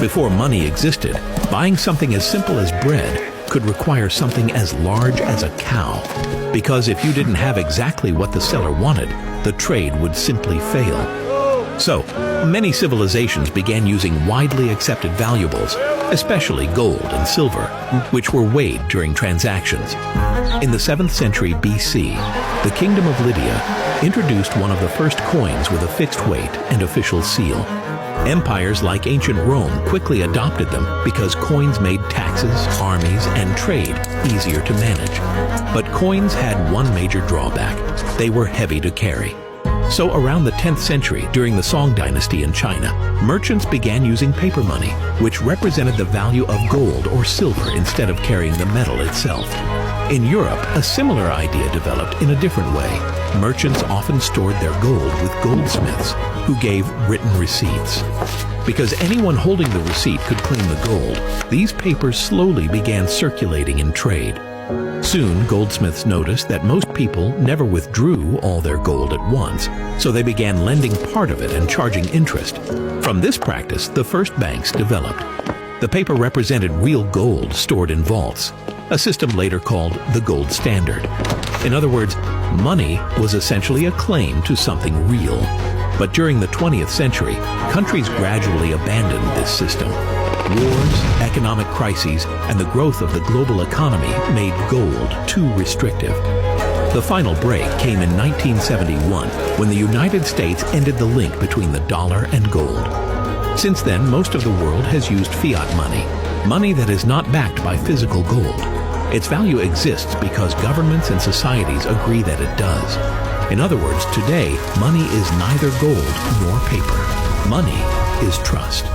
Before money existed, buying something as simple as bread could require something as large as a cow, because if you didn't have exactly what the seller wanted, the trade would simply fail. So, many civilizations began using widely accepted valuables, especially gold and silver, which were weighed during transactions. In the 7th century BC, the Kingdom of Lydia introduced one of the first coins with a fixed weight and official seal. Empires like ancient Rome quickly adopted them because coins made taxes, armies, and trade easier to manage. But coins had one major drawback: they were heavy to carry. So around the 10th century, during the Song dynasty in China, merchants began using paper money, which represented the value of gold or silver instead of carrying the metal itself. In Europe, a similar idea developed in a different way. Merchants often stored their gold with goldsmiths, who gave written receipts. Because anyone holding the receipt could claim the gold, these papers slowly began circulating in trade. Soon, goldsmiths noticed that most people never withdrew all their gold at once, so they began lending part of it and charging interest. From this practice, the first banks developed. The paper represented real gold stored in vaults, a system later called the gold standard. In other words, money was essentially a claim to something real. But during the 20th century, countries gradually abandoned this system. Wars, economic crises, and the growth of the global economy made gold too restrictive. The final break came in 1971, when the United States ended the link between the dollar and gold. Since then, most of the world has used fiat money, money that is not backed by physical gold. Its value exists because governments and societies agree that it does. In other words, today, money is neither gold nor paper. Money is trust.